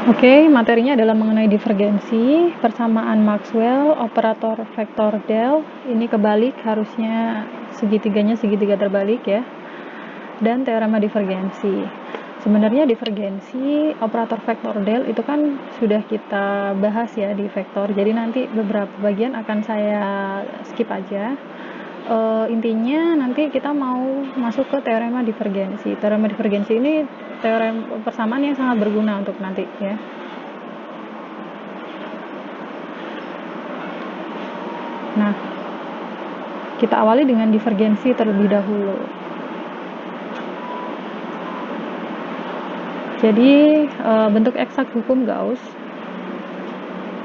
Oke, materinya adalah mengenai divergensi, persamaan Maxwell, operator vektor del, ini kebalik, harusnya segitiganya segitiga terbalik ya, dan teorema divergensi. Sebenarnya divergensi operator vektor del itu kan sudah kita bahas ya di vektor, jadi nanti beberapa bagian akan saya skip aja. Intinya nanti kita mau masuk ke teorema divergensi. Teorema divergensi ini teorema persamaan yang sangat berguna untuk nanti ya. Nah, kita awali dengan divergensi terlebih dahulu. Jadi bentuk eksak hukum Gauss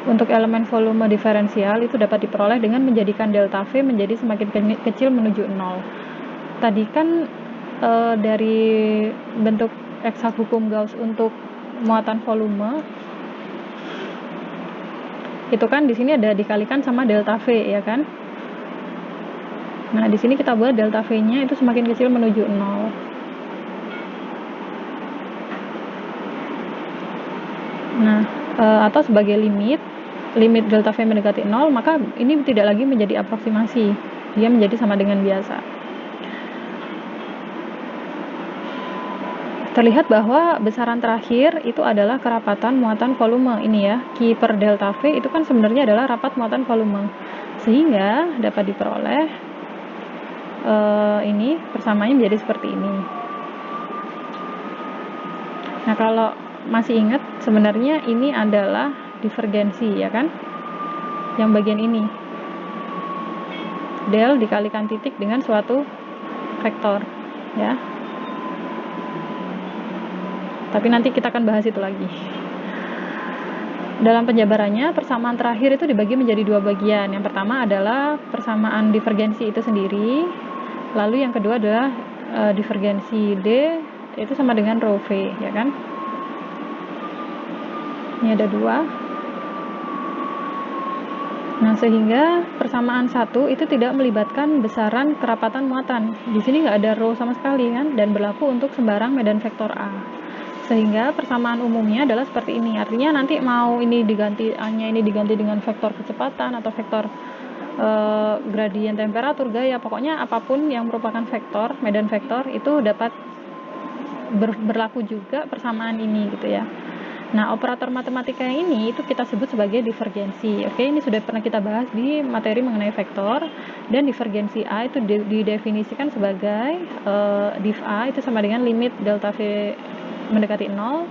untuk elemen volume diferensial itu dapat diperoleh dengan menjadikan delta V menjadi semakin kecil menuju 0. Tadi kan dari bentuk eksak hukum Gauss untuk muatan volume itu kan di sini ada dikalikan sama delta V ya kan. Nah, di sini kita buat delta V-nya itu semakin kecil menuju 0. Nah, atau sebagai limit delta V mendekati 0, maka ini tidak lagi menjadi aproksimasi, dia menjadi sama dengan biasa. Terlihat bahwa besaran terakhir itu adalah kerapatan muatan volume ini ya, Q per delta V itu kan sebenarnya adalah rapat muatan volume, sehingga dapat diperoleh ini persamaannya menjadi seperti ini. Nah, kalau masih ingat sebenarnya ini adalah divergensi ya kan, yang bagian ini del dikalikan titik dengan suatu vektor ya, tapi nanti kita akan bahas itu lagi. Dalam penjabarannya, persamaan terakhir itu dibagi menjadi dua bagian. Yang pertama adalah persamaan divergensi itu sendiri, lalu yang kedua adalah divergensi D itu sama dengan rho V ya kan. Ini ada dua. Nah, sehingga persamaan satu itu tidak melibatkan besaran kerapatan muatan. Di sini nggak ada rho sama sekali kan, dan berlaku untuk sembarang medan vektor A. Sehingga persamaan umumnya adalah seperti ini. Artinya nanti mau ini diganti A-nya ini diganti dengan vektor kecepatan atau vektor gradien temperatur, gaya, pokoknya apapun yang merupakan vektor, medan vektor itu dapat berlaku juga persamaan ini gitu ya. Nah, operator matematika yang ini itu kita sebut sebagai divergensi. Oke, ini sudah pernah kita bahas di materi mengenai vektor, dan divergensi A itu didefinisikan sebagai div A itu sama dengan limit delta V mendekati 0.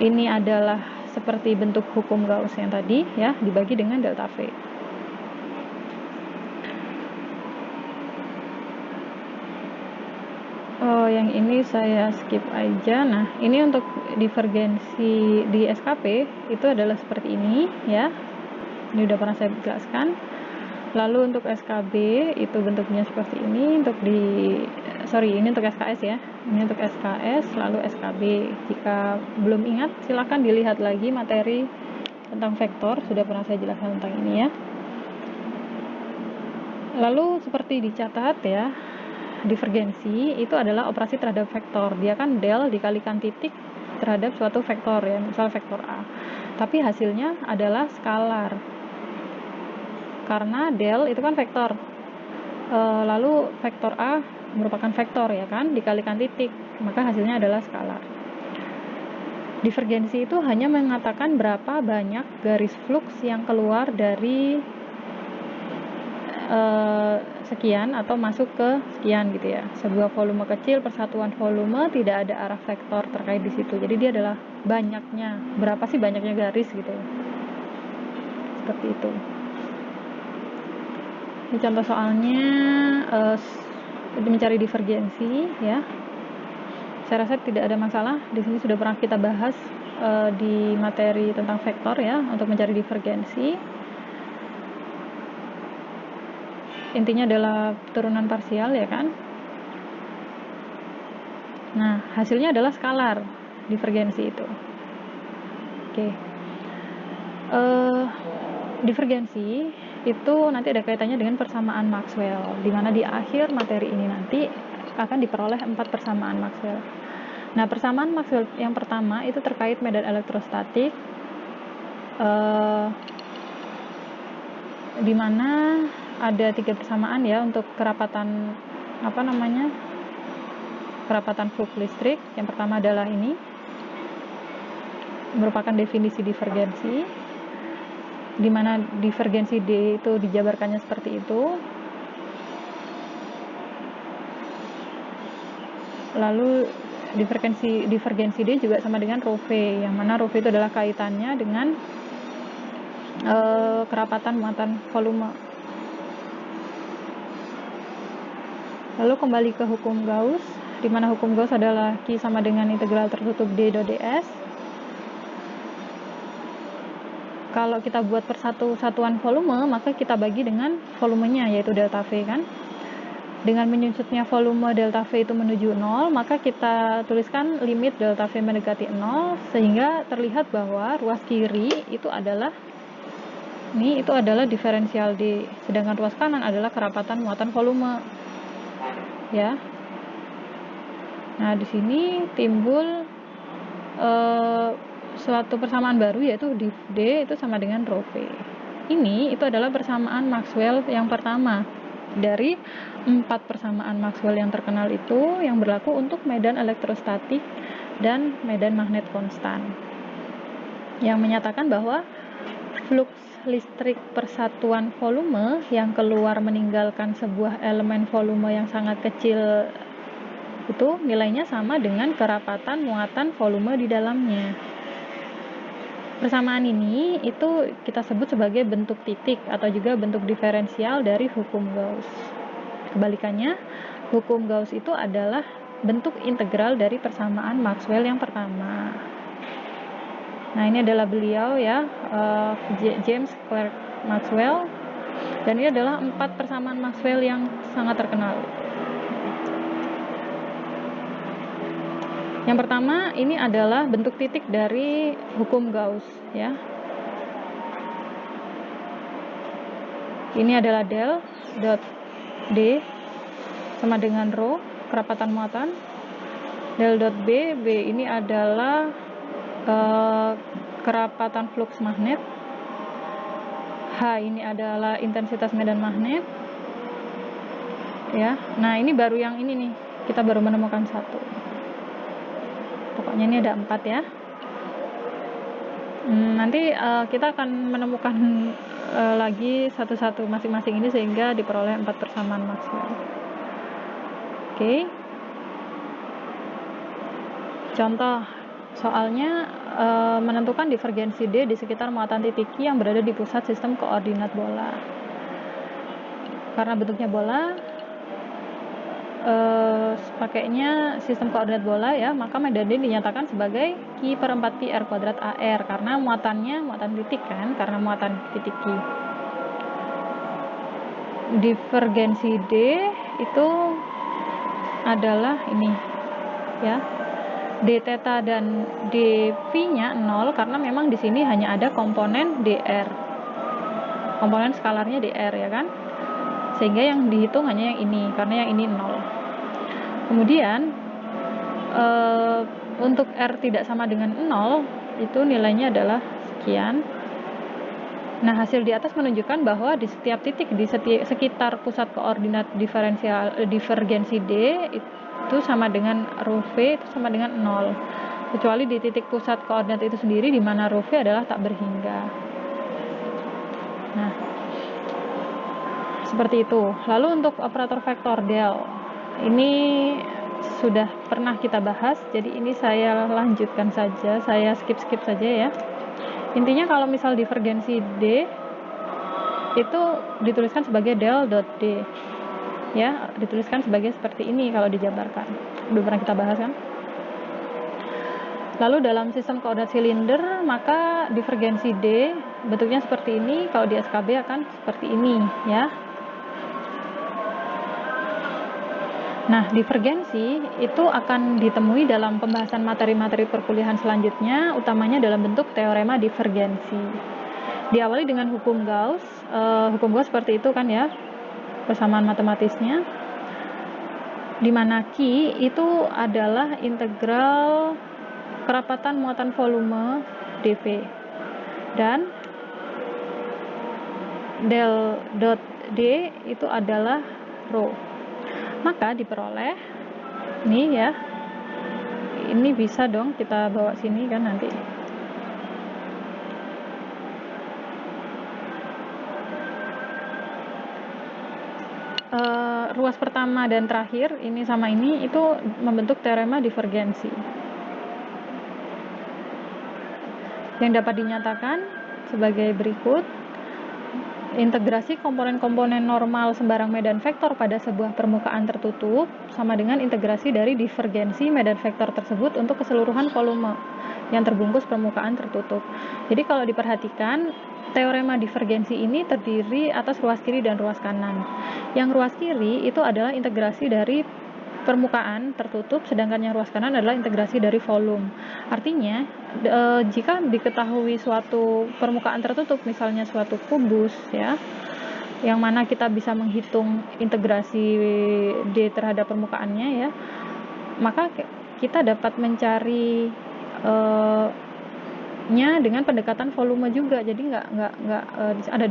Ini adalah seperti bentuk hukum Gauss yang tadi ya, dibagi dengan delta V. Yang ini saya skip aja. Nah, ini untuk divergensi di SKP itu adalah seperti ini ya. Ini udah pernah saya jelaskan. Lalu untuk SKB itu bentuknya seperti ini. Ini untuk SKS ya. Ini untuk SKS, lalu SKB. Jika belum ingat, silakan dilihat lagi materi tentang vektor, sudah pernah saya jelaskan tentang ini ya. Lalu seperti dicatat ya, divergensi itu adalah operasi terhadap vektor. Dia kan del dikalikan titik terhadap suatu vektor ya, misal vektor A. Tapi hasilnya adalah skalar. Karena del itu kan vektor. Lalu vektor A merupakan vektor ya kan, dikalikan titik, maka hasilnya adalah skalar. Divergensi itu hanya mengatakan berapa banyak garis fluks yang keluar dari sekian atau masuk ke sekian gitu ya. Sebuah volume kecil, persatuan volume, tidak ada arah vektor terkait di situ. Jadi dia adalah banyaknya, berapa sih banyaknya garis gitu. Seperti itu. Ini contoh soalnya mencari divergensi ya. Saya rasa tidak ada masalah. Di sini sudah pernah kita bahas di materi tentang vektor ya, untuk mencari divergensi. Intinya adalah turunan parsial ya kan. Nah, hasilnya adalah skalar divergensi itu. Oke. Divergensi itu nanti ada kaitannya dengan persamaan Maxwell, di mana di akhir materi ini nanti akan diperoleh 4 persamaan Maxwell. Nah, persamaan Maxwell yang pertama itu terkait medan elektrostatik, di mana ada 3 persamaan ya untuk kerapatan kerapatan flux listrik. Yang pertama adalah ini, merupakan definisi divergensi, di mana divergensi D itu dijabarkannya seperti itu. Lalu divergensi D juga sama dengan rho V, yang mana rho V itu adalah kaitannya dengan kerapatan muatan volume. Lalu kembali ke hukum Gauss, di mana hukum Gauss adalah Q sama dengan integral tertutup D dot ds. Kalau kita buat per satuan volume, maka kita bagi dengan volumenya, yaitu delta V kan. Dengan menyusutnya volume delta V itu menuju 0, maka kita tuliskan limit delta V mendekati 0, sehingga terlihat bahwa ruas kiri itu adalah diferensial D, sedangkan ruas kanan adalah kerapatan muatan volume. Ya. Nah, di sini timbul suatu persamaan baru, yaitu div D itu sama dengan rho V. Ini itu adalah persamaan Maxwell yang pertama dari 4 persamaan Maxwell yang terkenal itu yang berlaku untuk medan elektrostatik dan medan magnet konstan, yang menyatakan bahwa flux listrik persatuan volume yang keluar meninggalkan sebuah elemen volume yang sangat kecil itu nilainya sama dengan kerapatan muatan volume di dalamnya. Persamaan ini itu kita sebut sebagai bentuk titik atau juga bentuk diferensial dari hukum Gauss. Kebalikannya, hukum Gauss itu adalah bentuk integral dari persamaan Maxwell yang pertama. Nah, ini adalah beliau ya, James Clerk Maxwell, dan ini adalah 4 persamaan Maxwell yang sangat terkenal. Yang pertama, ini adalah bentuk titik dari hukum Gauss ya. Ini adalah del dot D sama dengan rho, kerapatan muatan. Del dot B ini adalah kerapatan flux magnet. H ini adalah intensitas medan magnet. Ya. Nah, ini baru yang ini nih. Kita baru menemukan satu. Pokoknya ini ada 4 ya. Nanti kita akan menemukan lagi satu-satu masing-masing ini sehingga diperoleh 4 persamaan Maxwell. Oke. Contoh soalnya menentukan divergensi D di sekitar muatan titik Q yang berada di pusat sistem koordinat bola. Karena bentuknya bola, pakainya sistem koordinat bola ya, maka medan D dinyatakan sebagai Q per 4pi R kuadrat AR, karena muatan titik kan, karena muatan titik Q. Divergensi D itu adalah ini ya, D theta dan dV nya 0, karena memang di sini hanya ada komponen dr, komponen skalarnya dr ya kan, sehingga yang dihitung hanya yang ini, karena yang ini 0. Kemudian untuk R tidak sama dengan 0, itu nilainya adalah sekian. Nah, hasil di atas menunjukkan bahwa di setiap titik di sekitar pusat koordinat divergensi D itu sama dengan rho V itu sama dengan 0. Kecuali di titik pusat koordinat itu sendiri, di mana rho V adalah tak berhingga. Nah, seperti itu. Lalu untuk operator vektor del, ini sudah pernah kita bahas, jadi ini saya lanjutkan saja, saya skip saja ya. Intinya kalau misal divergensi D itu dituliskan sebagai del dot D ya, dituliskan sebagai seperti ini kalau dijabarkan. Udah pernah kita bahas kan. Lalu dalam sistem koordinat silinder, maka divergensi D bentuknya seperti ini, kalau di SKB akan seperti ini ya. Nah, divergensi itu akan ditemui dalam pembahasan materi-materi perkuliahan selanjutnya, utamanya dalam bentuk teorema divergensi. Diawali dengan hukum Gauss. Hukum Gauss seperti itu kan ya, persamaan matematisnya. di mana Q itu adalah integral kerapatan muatan volume dV, dan del dot D itu adalah rho. Maka diperoleh nih ya, ini bisa dong kita bawa sini kan nanti. Ruas pertama dan terakhir ini sama ini itu membentuk teorema divergensi yang dapat dinyatakan sebagai berikut. Integrasi komponen-komponen normal sembarang medan vektor pada sebuah permukaan tertutup sama dengan integrasi dari divergensi medan vektor tersebut untuk keseluruhan volume yang terbungkus permukaan tertutup. Jadi kalau diperhatikan, teorema divergensi ini terdiri atas ruas kiri dan ruas kanan. Yang ruas kiri itu adalah integrasi dari permukaan tertutup, sedangkan yang ruas kanan adalah integrasi dari volume. Artinya, jika diketahui suatu permukaan tertutup, misalnya suatu kubus ya, yang mana kita bisa menghitung integrasi D terhadap permukaannya ya, maka kita dapat mencari nya dengan pendekatan volume juga. Jadi nggak ada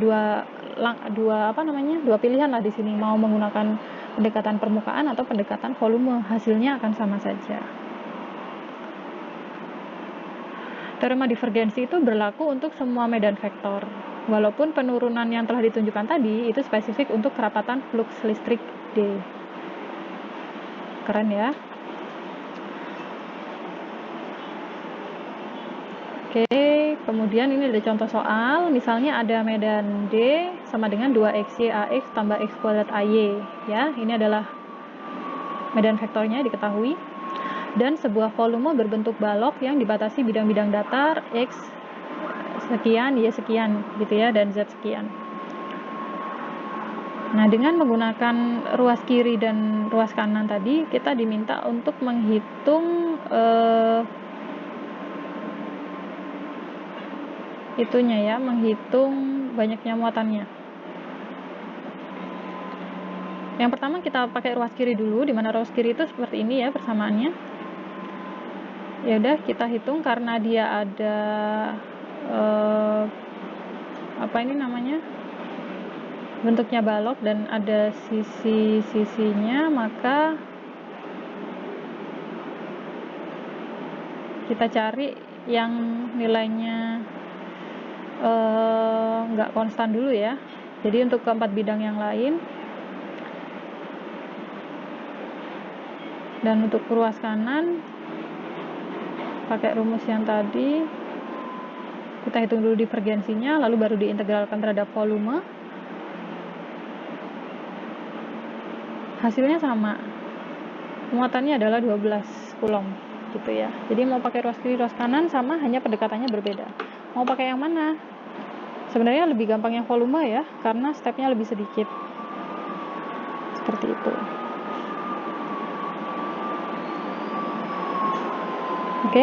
dua pilihan lah di sini, mau menggunakan pendekatan permukaan atau pendekatan volume, hasilnya akan sama saja. Teorema divergensi itu berlaku untuk semua medan vektor, walaupun penurunan yang telah ditunjukkan tadi itu spesifik untuk kerapatan flux listrik D. Keren ya. Oke, kemudian ini ada contoh soal, misalnya ada medan D sama dengan 2xy ax tambah x kuadrat ay, ya, ini adalah medan vektornya diketahui, dan sebuah volume berbentuk balok yang dibatasi bidang-bidang datar x sekian, y sekian, gitu ya, dan z sekian. Nah, dengan menggunakan ruas kiri dan ruas kanan tadi, kita diminta untuk menghitung menghitung banyaknya muatannya. Yang pertama kita pakai ruas kiri dulu, di mana ruas kiri itu seperti ini ya persamaannya. Ya udah, kita hitung karena dia ada bentuknya balok dan ada sisi-sisinya, maka kita cari yang nilainya nggak konstan dulu ya. Jadi untuk keempat bidang yang lain, dan untuk ruas kanan pakai rumus yang tadi, kita hitung dulu divergensinya, lalu baru diintegralkan terhadap volume. Hasilnya sama, muatannya adalah 12 coulomb gitu ya. Jadi mau pakai ruas kiri, ruas kanan sama, hanya pendekatannya berbeda. Mau pakai yang mana? Sebenarnya lebih gampang yang volume ya, karena stepnya lebih sedikit. Seperti itu.